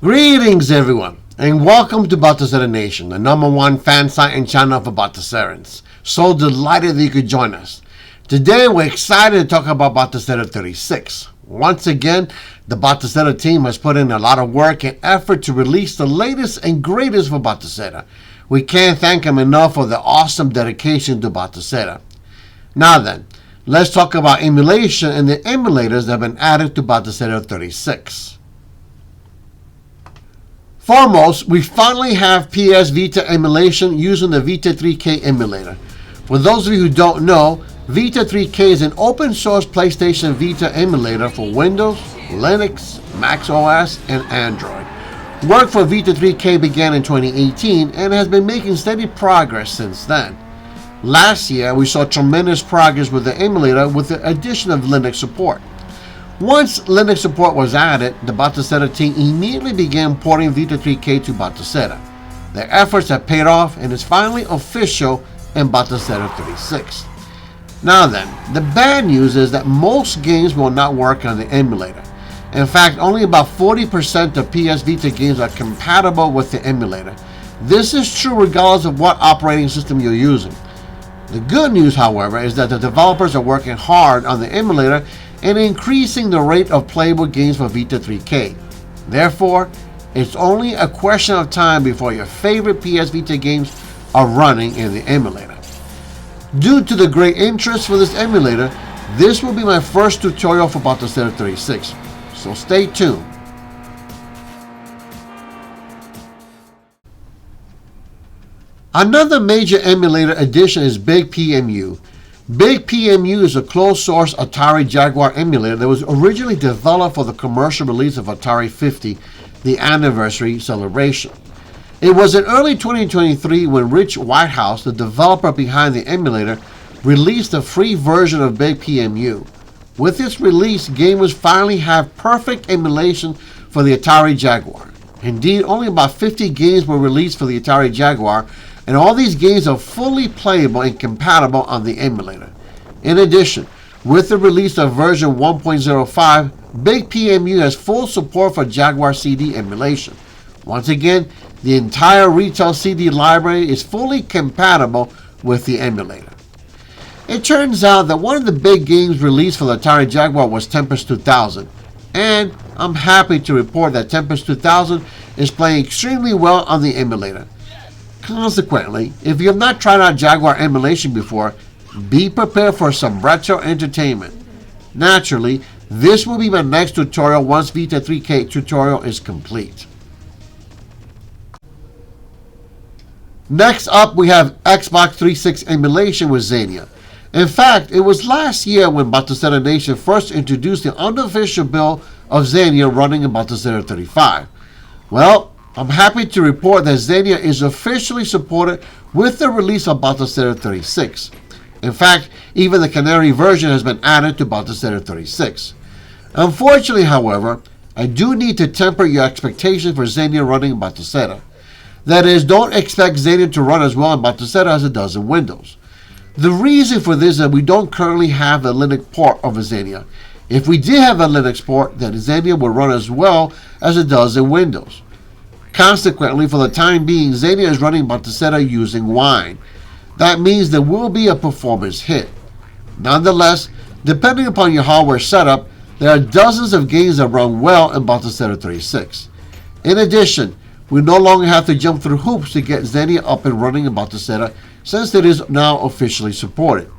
Greetings everyone, and welcome to Batocera Nation, the #1 fan site and channel for Batocerans. So delighted that you could join us. Today we're excited to talk about Batocera 36. Once again, the Batocera team has put in a lot of work and effort to release the latest and greatest for Batocera. We can't thank them enough for the awesome dedication to Batocera. Now then, let's talk about emulation and the emulators that have been added to Batocera 36. Foremost, we finally have PS Vita emulation using the Vita 3K emulator. For those of you who don't know, Vita 3K is an open source PlayStation Vita emulator for Windows, Linux, Mac OS, and Android. Work for Vita 3K began in 2018 and has been making steady progress since then. Last year, we saw tremendous progress with the emulator with the addition of Linux support. Once Linux support was added, the Batocera team immediately began porting Vita 3K to Batocera. Their efforts have paid off and is finally official in Batocera 36. Now then, the bad news is that most games will not work on the emulator. In fact, only about 40% of PS Vita games are compatible with the emulator. This is true regardless of what operating system you're using. The good news, however, is that the developers are working hard on the emulator and increasing the rate of playable games for Vita 3K. Therefore, it's only a question of time before your favorite PS Vita games are running in the emulator. Due to the great interest for this emulator, this will be my first tutorial for Batocera 36, so stay tuned. Another major emulator addition is Big PMU. Big PMU is a closed-source Atari Jaguar emulator that was originally developed for the commercial release of Atari 50, the anniversary celebration. It was in early 2023 when Rich Whitehouse, the developer behind the emulator, released a free version of Big PMU. With its release, gamers finally have perfect emulation for the Atari Jaguar. Indeed, only about 50 games were released for the Atari Jaguar, and all these games are fully playable and compatible on the emulator. In addition, with the release of version 1.05, Big PMU has full support for Jaguar CD emulation. Once again, the entire retail CD library is fully compatible with the emulator. It turns out that one of the big games released for the Atari Jaguar was Tempest 2000, and I'm happy to report that Tempest 2000 is playing extremely well on the emulator. Consequently, if you have not tried out Jaguar emulation before, be prepared for some retro entertainment. Naturally, this will be my next tutorial once Vita 3K tutorial is complete. Next up, we have Xbox 360 emulation with Xenia. In fact, it was last year when Batocera Nation first introduced the unofficial build of Xenia running in Batocera 35. Well, I'm happy to report that Xenia is officially supported with the release of Batocera 36. In fact, even the Canary version has been added to Batocera 36. Unfortunately, however, I do need to temper your expectations for Xenia running in Batocera. That is, don't expect Xenia to run as well in Batocera as it does in Windows. The reason for this is that we don't currently have a Linux port of Xenia. If we did have a Linux port, then Xenia would run as well as it does in Windows. Consequently, for the time being, Xenia is running Batocera using Wine. That means there will be a performance hit. Nonetheless, depending upon your hardware setup, there are dozens of games that run well in Batocera 36. In addition, we no longer have to jump through hoops to get Xenia up and running in Batocera since it is now officially supported.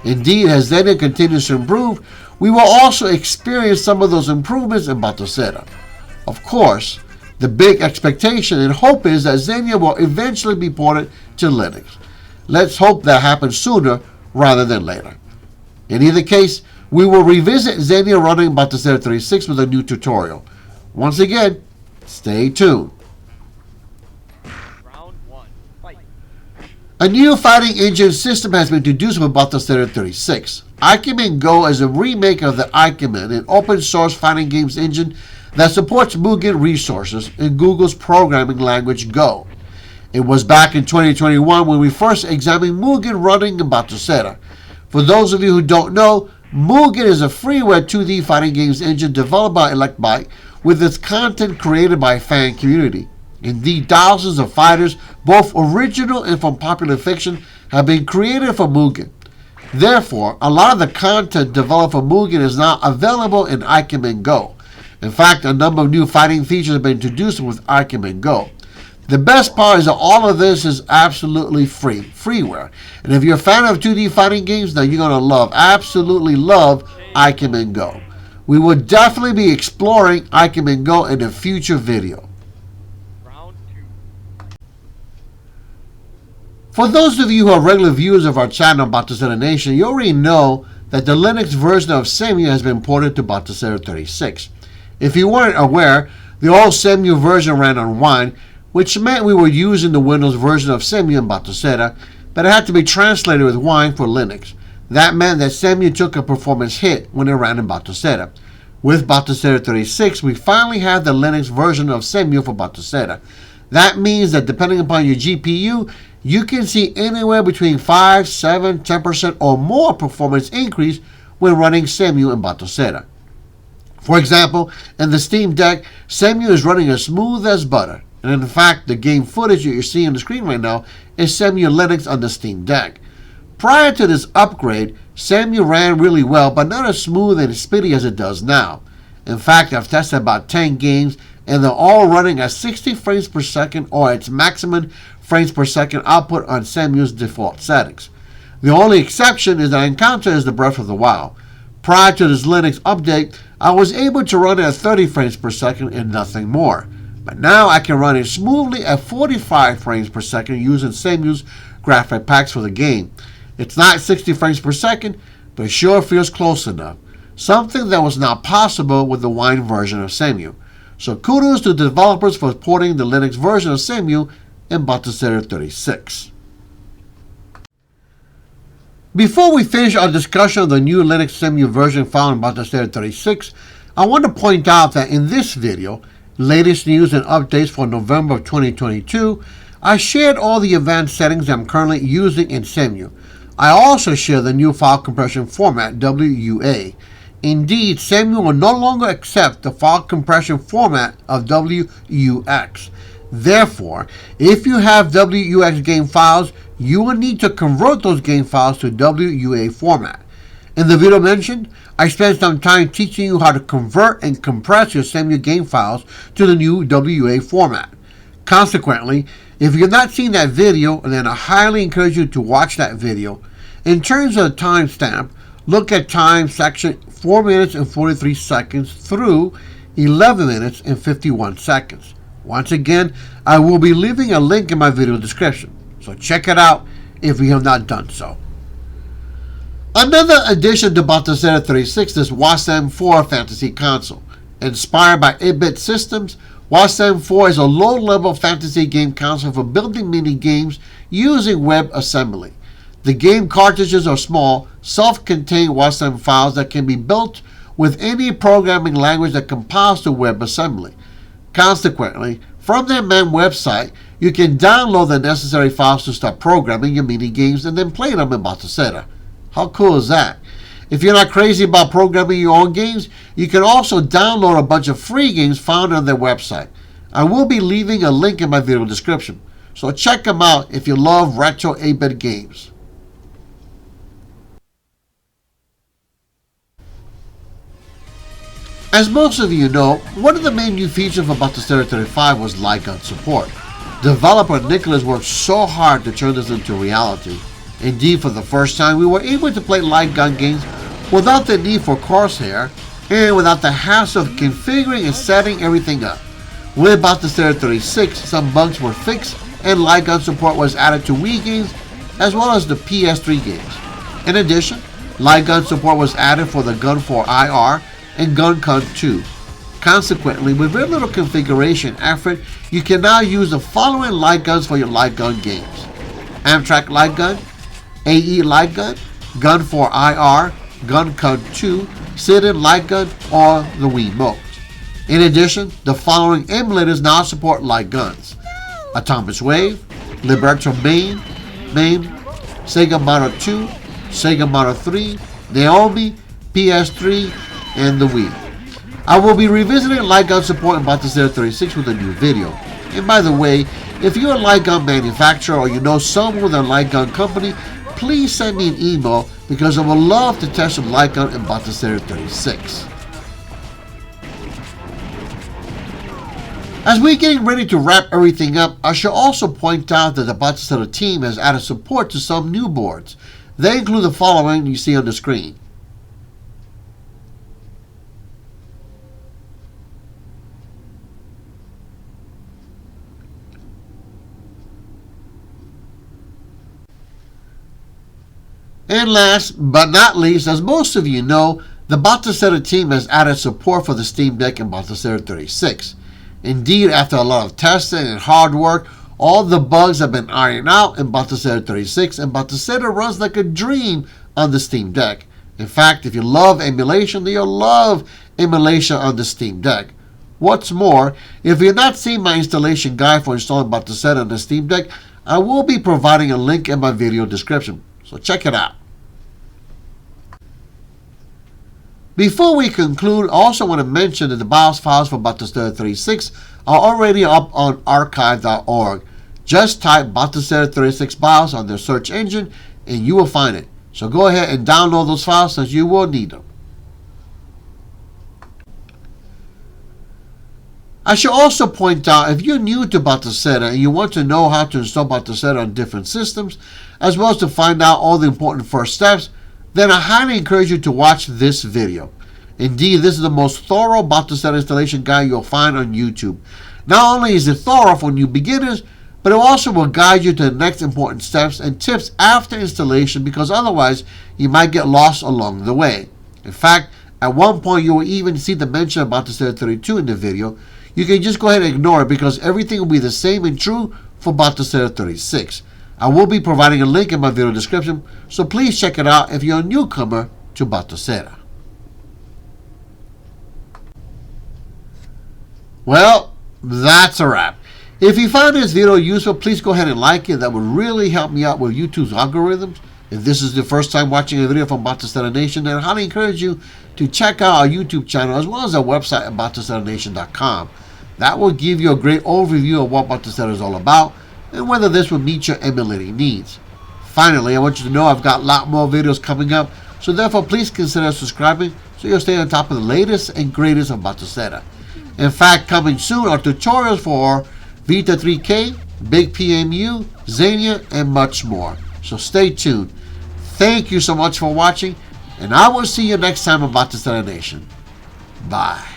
Indeed, as Xenia continues to improve, we will also experience some of those improvements in Batocera. Of course, the big expectation and hope is that Xenia will eventually be ported to Linux. Let's hope that happens sooner rather than later. In either case, we will revisit Xenia running Batocera 36 with a new tutorial. Once again, stay tuned. Round 1, fight. A new fighting engine system has been introduced with Batocera 36. Mugen Go is a remake of the Ikemen, an open source fighting games engine that supports Mugen resources in Google's programming language Go. It was back in 2021 when we first examined Mugen running in Batocera. For those of you who don't know, Mugen is a freeware 2D fighting games engine developed by Electbyte with its content created by a fan community. Indeed, thousands of fighters, both original and from popular fiction, have been created for Mugen. Therefore, a lot of the content developed for Mugen is now available in Mugen Go. In fact, a number of new fighting features have been introduced with Mugen Go. The best part is that all of this is absolutely freeware. And if you're a fan of 2D fighting games, then you're going to absolutely love Mugen Go. We will definitely be exploring Mugen Go in a future video. For those of you who are regular viewers of our channel, Batocera Nation, you already know that the Linux version of Xenia has been ported to Batocera 36. If you weren't aware, the old Xenia version ran on Wine, which meant we were using the Windows version of Xenia in Batocera, but it had to be translated with Wine for Linux. That meant that Xenia took a performance hit when it ran in Batocera. With Batocera 36, we finally have the Linux version of Xenia for Batocera. That means that depending upon your GPU, you can see anywhere between 5, 7, 10% or more performance increase when running Xenia in Batocera. For example, in the Steam Deck, Xenia is running as smooth as butter. And in fact, the game footage that you're seeing on the screen right now is Xenia Linux on the Steam Deck. Prior to this upgrade, Xenia ran really well, but not as smooth and speedy as it does now. In fact, I've tested about 10 games, and they're all running at 60 frames per second or its maximum frames per second output on Xenia's default settings. The only exception is that I encounter is the Breath of the Wild. Prior to this Linux update, I was able to run it at 30 frames per second and nothing more. But now I can run it smoothly at 45 frames per second using Xenia's graphic packs for the game. It's not 60 frames per second, but it sure feels close enough. Something that was not possible with the Wine version of Xenia. So kudos to the developers for porting the Linux version of Xenia in Batocera 36. Before we finish our discussion of the new Linux Xenia version found in Batocera 36, I want to point out that in this video, latest news and updates for November of 2022, I shared all the advanced settings I'm currently using in Xenia. I also share the new file compression format, WUA. Indeed, Xenia will no longer accept the file compression format of WUX. Therefore, if you have WUX game files, you will need to convert those game files to WUA format. In the video mentioned, I spent some time teaching you how to convert and compress your Xenia game files to the new WUA format. Consequently, if you've not seen that video, then I highly encourage you to watch that video. In terms of the timestamp, look at time section 4 minutes and 43 seconds through 11 minutes and 51 seconds. Once again, I will be leaving a link in my video description, so check it out if you have not done so. Another addition to Batocera 36 is Wasm 4 Fantasy Console. Inspired by 8-bit systems, Wasm 4 is a low-level fantasy game console for building mini-games using WebAssembly. The game cartridges are small, self-contained Wasm files that can be built with any programming language that compiles to WebAssembly. Consequently, from their main website, you can download the necessary files to start programming your mini-games and then play them in Batocera. How cool is that? If you're not crazy about programming your own games, you can also download a bunch of free games found on their website. I will be leaving a link in my video description, so check them out if you love retro 8-bit games. As most of you know, one of the main new features of Batocera 35 was Lightgun Support. Developer Nicholas worked so hard to turn this into reality. Indeed, for the first time, we were able to play light gun games without the need for crosshair and without the hassle of configuring and setting everything up. With Batocera 36, some bugs were fixed and light gun support was added to Wii games as well as the PS3 games. In addition, light gun support was added for the Gun 4 IR and Gun 2. Consequently, with very little configuration effort, you can now use the following light guns for your light gun games: Amtrak Light Gun, AE Light Gun, Gun 4 IR, Gun 2, Sit-in Light Gun, or the Wii modes. In addition, the following emulators now support light guns: Atomic Wave, Liberto Main, Sega Moto 2, Sega Moto 3, Naomi, PS3, and the Wii. I will be revisiting Lightgun Support in Batocera 36 with a new video. And by the way, if you're a light gun manufacturer or you know someone with a light gun company, please send me an email because I would love to test some light gun in Batocera 36. As we're getting ready to wrap everything up, I should also point out that the Batocera team has added support to some new boards. They include the following you see on the screen. And last but not least, as most of you know, the Batocera team has added support for the Steam Deck in Batocera 36. Indeed, after a lot of testing and hard work, all the bugs have been ironed out in Batocera 36, and Batocera runs like a dream on the Steam Deck. In fact, if you love emulation, then you'll love emulation on the Steam Deck. What's more, if you've not seen my installation guide for installing Batocera on the Steam Deck, I will be providing a link in my video description, so check it out. Before we conclude, I also want to mention that the BIOS files for Batocera 36 are already up on archive.org. Just type Batocera 36 BIOS on their search engine and you will find it. So go ahead and download those files since you will need them. I should also point out, if you're new to Batocera and you want to know how to install Batocera on different systems, as well as to find out all the important first steps, then I highly encourage you to watch this video. Indeed, this is the most thorough Batocera installation guide you'll find on YouTube. Not only is it thorough for new beginners, but it also will guide you to the next important steps and tips after installation, because otherwise you might get lost along the way. In fact, at one point you will even see the mention of Batocera 32 in the video. You can just go ahead and ignore it because everything will be the same and true for Batocera 36. I will be providing a link in my video description, so please check it out if you're a newcomer to Batocera. Well, that's a wrap. If you found this video useful, please go ahead and like it. That would really help me out with YouTube's algorithms. If this is the first time watching a video from Batocera Nation, then I highly encourage you to check out our YouTube channel as well as our website at BatoCeraNation.com. That will give you a great overview of what Batocera is all about and whether this will meet your emulating needs. Finally, I want you to know I've got a lot more videos coming up, so therefore please consider subscribing so you'll stay on top of the latest and greatest of Batocera. In fact, coming soon are tutorials for Vita 3K, Big PMU, Xenia, and much more. So stay tuned. Thank you so much for watching, and I will see you next time on Batocera Nation. Bye.